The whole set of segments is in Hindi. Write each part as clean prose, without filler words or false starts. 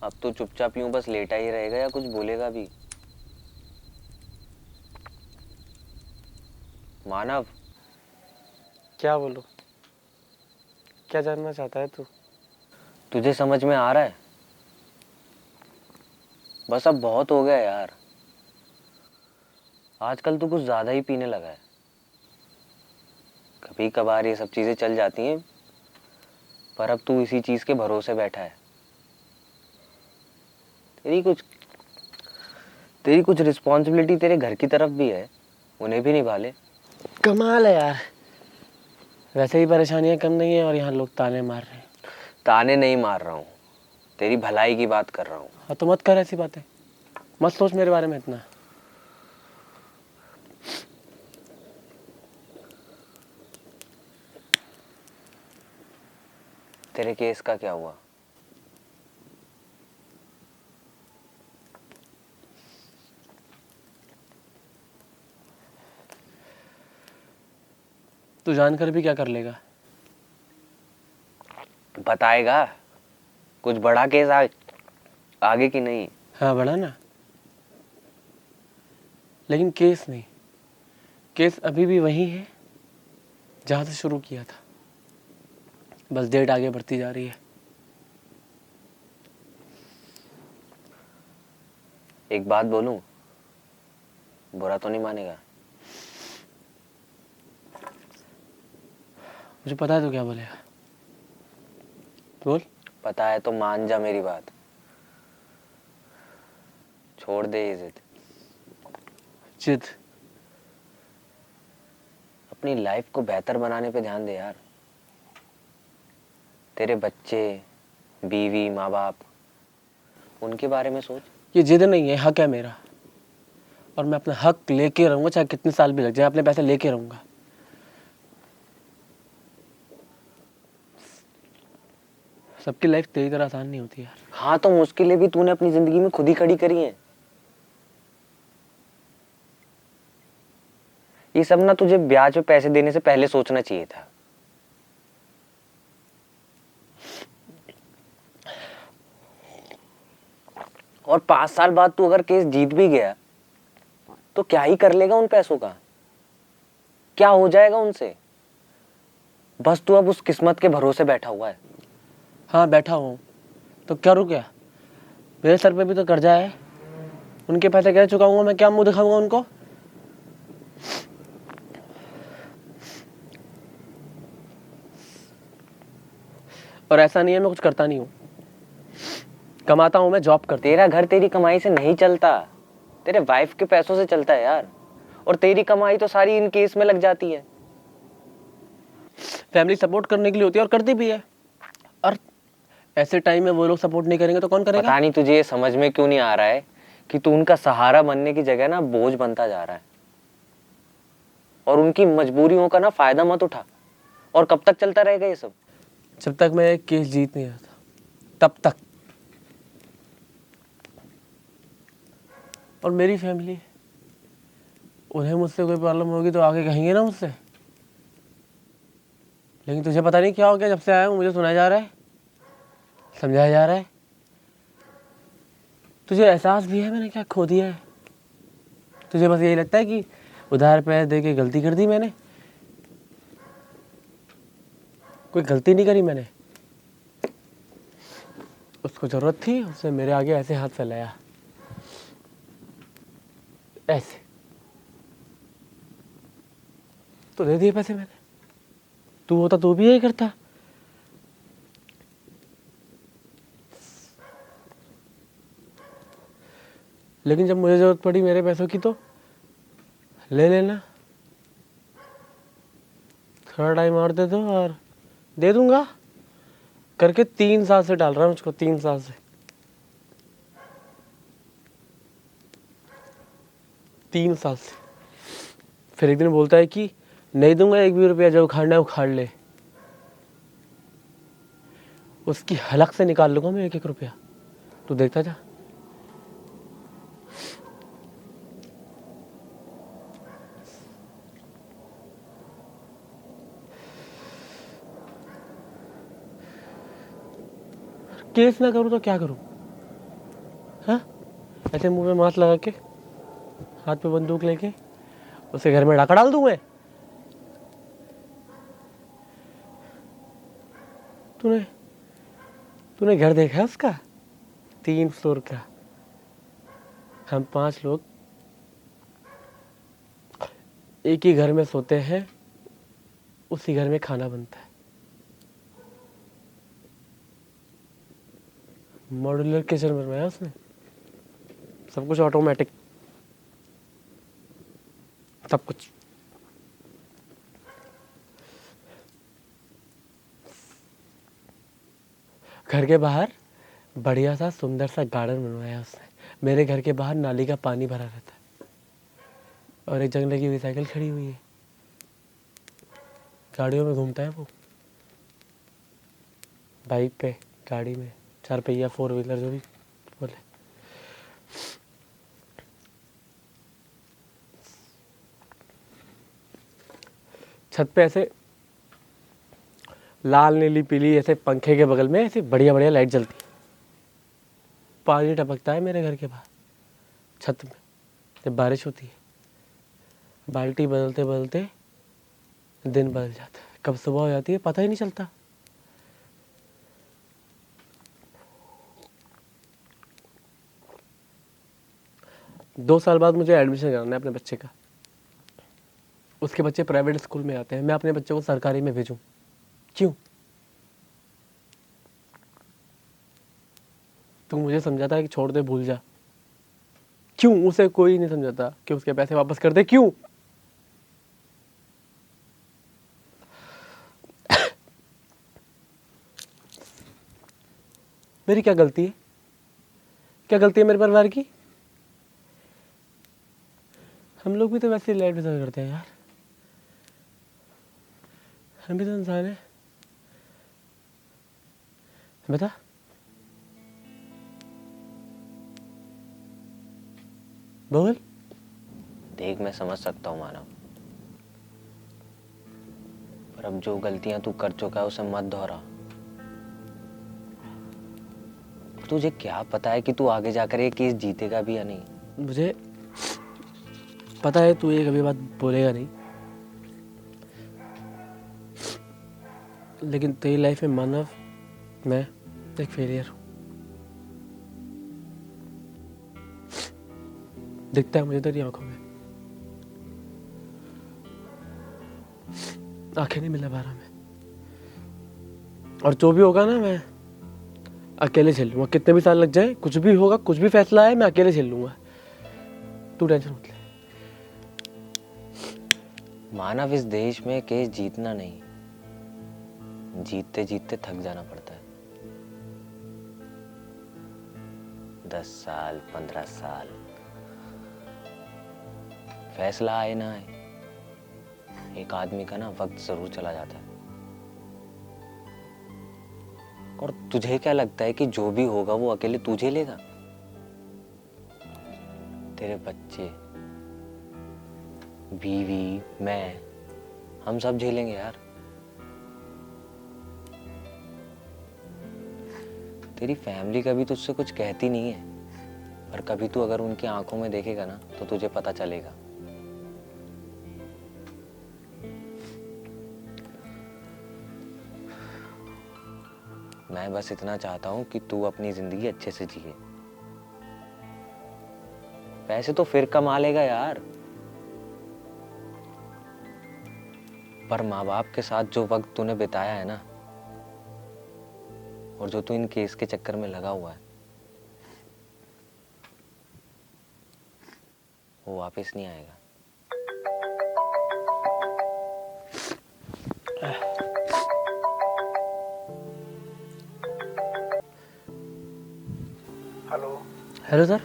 अब तो चुपचाप यूं बस लेटा ही रहेगा या कुछ बोलेगा भी? मानव, क्या बोलूं? क्या जानना चाहता है तू? तुझे समझ में आ रहा है? बस अब बहुत हो गया यार। आजकल तो कुछ ज्यादा ही पीने लगा है। कभी कभार ये सब चीजें चल जाती हैं, पर अब तू इसी चीज के भरोसे बैठा है। तेरी कुछ तेरी कुछ रिस्पॉन्सिबिलिटी तेरे घर की तरफ भी है, उन्हें भी निभा ले। कमाल है यार। वैसे ही परेशानियां कम नहीं है और यहाँ लोग ताने मार रहे हैं। ताने नहीं मार रहा हूँ, तेरी भलाई की बात कर रहा हूँ। हाँ तो मत कर ऐसी बातें। मत सोच मेरे बारे में इतना। तेरे केस का क्या हुआ? तू जानकर भी क्या कर लेगा? बताएगा? कुछ बड़ा केस आगे की नहीं? हाँ बड़ा ना, लेकिन केस नहीं। केस अभी भी वही है जहाँ से शुरू किया था, बस डेट आगे बढ़ती जा रही है। एक बात बोलूं, बुरा तो नहीं मानेगा? मुझे पता है तू क्या बोलेगा। बोल। पता है तो मान जा मेरी बात। छोड़ दे ये जिद। जिद? अपनी लाइफ को बेहतर बनाने पे ध्यान दे यार। तेरे बच्चे, बीवी, माँ बाप, उनके बारे में सोच। ये जिद नहीं है, हक है मेरा, और मैं अपना हक लेके रहूंगा, चाहे कितने साल भी लग जाए। अपने पैसे लेके रहूंगा। सबकी लाइफ तेरी तरह आसान नहीं होती यार। हाँ तो मुश्किलें भी तूने अपनी जिंदगी में खुद ही खड़ी करी हैं। ये सब ना तुझे ब्याज पे पैसे देने से पहले सोचना चाहिए था। और 5 साल बाद तू अगर केस जीत भी गया तो क्या ही कर लेगा उन पैसों का? क्या हो जाएगा उनसे? बस तू अब उस किस्मत के भरोसे बैठा हुआ है। हाँ बैठा हूँ, तो क्या रुक गया? मेरे सर पे भी तो कर्जा है। उनके पैसे कैसे चुकाऊंगा मैं? क्या मुंह दिखाऊंगा उनको? और ऐसा नहीं है मैं कुछ करता नहीं हूँ, कमाता हूँ, मैं जॉब करता हूँ। तेरा घर तेरी कमाई से नहीं चलता, तेरे वाइफ के पैसों से चलता है यार। और तेरी कमाई तो सारी इन केस में लग जाती है। फैमिली सपोर्ट करने के लिए होती है और करती भी है, और ऐसे टाइम में वो लोग सपोर्ट नहीं करेंगे तो कौन करेगा? पता नहीं तुझे ये समझ में क्यों नहीं आ रहा है कि तू उनका सहारा बनने की जगह ना बोझ बनता जा रहा है। और उनकी मजबूरियों का ना फायदा मत उठा। और कब तक चलता रहेगा ये सब? जब तक मैं एक केस जीत नहीं आता तब तक। और मेरी फैमिली, उन्हें मुझसे कोई प्रॉब्लम होगी तो आगे कहेंगे ना मुझसे। लेकिन तुझे पता नहीं क्या हो गया, जब से आया हूँ मुझे सुनाया जा रहा है, समझाया जा रहा है। तुझे एहसास भी है मैंने क्या खो दिया है? तुझे बस यही लगता है कि उधार पैसे दे के गलती कर दी मैंने। कोई गलती नहीं करी मैंने। उसको जरूरत थी, उसने मेरे आगे ऐसे हाथ फैलाया, ऐसे, तो दे दिए पैसे मैंने। तू होता तू भी यही करता। लेकिन जब मुझे जरूरत पड़ी मेरे पैसों की तो ले लेना। थोड़ा टाइम और दे दो और दे दूंगा। करके 3 साल से डाल रहा हूँ मुझको, 3 साल से। 3 साल से। फिर एक दिन बोलता है कि नहीं दूंगा एक भी रुपया, जो उखाड़ना है उखाड़ ले। उसकी हलक से निकाल लूंगा मैं एक एक रुपया, तू देखता जा। केस ना करूं तो क्या करूं? हाँ, ऐसे मुंह में मास्क लगा के, हाथ पे बंदूक लेके उसे घर में डाका डाल दूं मैं? तूने तूने घर देखा है उसका? 3 फ्लोर का। हम 5 लोग एक ही घर में सोते हैं, उसी घर में खाना बनता है। मॉड्यूलर किचन बनवाया उसने, सब कुछ ऑटोमेटिक, सब कुछ। घर के बाहर बढ़िया सा सुंदर सा गार्डन बनवाया उसने। मेरे घर के बाहर नाली का पानी भरा रहता है और एक जंगले की हुई साइकिल खड़ी हुई है। गाड़ियों में घूमता है वो, बाइक पे, गाड़ी में, 4 पहिया, 4 व्हीलर, जो भी बोले। छत पे ऐसे लाल नीली पीली ऐसे पंखे के बगल में ऐसे बढ़िया बढ़िया लाइट जलती है। पानी टपकता है मेरे घर के बाहर छत में जब बारिश होती है। बाल्टी बदलते बदलते दिन बदल जाता है, कब सुबह हो जाती है पता ही नहीं चलता। दो साल बाद मुझे एडमिशन कराना है अपने बच्चे का। उसके बच्चे प्राइवेट स्कूल में आते हैं, मैं अपने बच्चे को सरकारी में भेजूं? क्यों? तू मुझे समझाता है कि छोड़ दे, भूल जा। क्यों? उसे कोई नहीं समझाता कि उसके पैसे वापस कर दे। क्यों? मेरी क्या गलती है? क्या गलती है मेरे परिवार की? हम लोग भी तो वैसे लाइफ डिजर्व करते हैं यार, हम भी तो इंसान हैं। बता। बोल। देख, मैं समझ सकता हूँ मानव, पर अब जो गलतियां तू कर चुका है उसे मत दोहरा। तुझे क्या पता है कि तू आगे जाकर ये केस जीतेगा भी या नहीं? मुझे पता है तू ये कभी बात बोलेगा नहीं, लेकिन तेरी लाइफ में मानव, मैं एक फेलियर हूँ। दिखता है मुझे तेरी आंखों में। आंखें नहीं मिला बारह में। और जो भी होगा ना, मैं अकेले झेल लूंगा। कितने भी साल लग जाए, कुछ भी होगा, कुछ भी फैसला है, मैं अकेले झेल लूंगा। तू टेंशन मत ले। मानव, इस देश में केस जीतना नहीं, जीतते जीतते थक जाना पड़ता है। 10 साल, 15 साल, फैसला आए ना आए, एक आदमी का ना वक्त जरूर चला जाता है। और तुझे क्या लगता है कि जो भी होगा वो अकेले तू झेलेगा? तेरे बच्चे, बीवी, मैं, हम सब झेलेंगे यार। तेरी फैमिली कभी तुझसे कुछ कहती नहीं है, पर कभी तू अगर उनकी आंखों में देखेगा ना तो तुझे पता चलेगा। मैं बस इतना चाहता हूं कि तू अपनी जिंदगी अच्छे से जिए। पैसे तो फिर कमा लेगा यार, पर माँ बाप के साथ जो वक्त तूने बिताया है ना, और जो तू इन केस के चक्कर में लगा हुआ है, वो वापस नहीं आएगा। हेलो। Hello sir.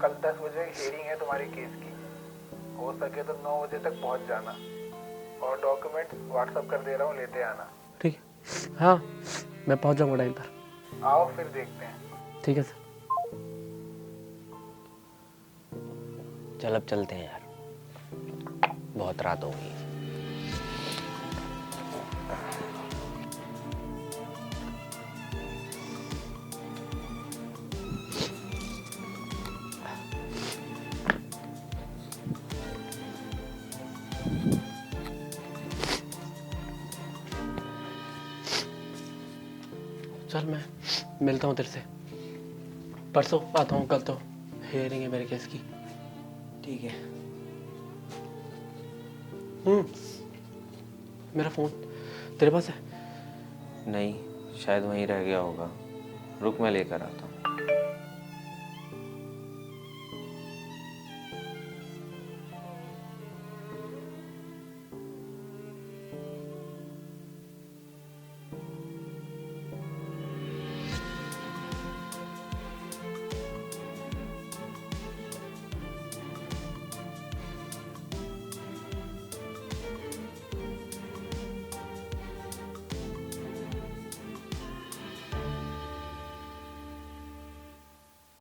कल 10 बजे हियरिंग है तुम्हारी केस की। हो सके तो 9 बजे तक पहुंच जाना, और डॉक्यूमेंट व्हाट्सएप कर दे रहा हूँ, लेते आना। ठीक है। हाँ, मैं पहुंच जाऊंगा टाइम पर। आओ फिर देखते हैं। ठीक है सर। चल अब चलते हैं यार, बहुत रात हो गई है। चल मैं मिलता हूँ तेरे से, परसों आता हूँ, कल तो हियरिंग है मेरे केस की। ठीक है। मेरा फ़ोन तेरे पास है? नहीं, शायद वहीं रह गया होगा। रुक, मैं लेकर आता हूँ।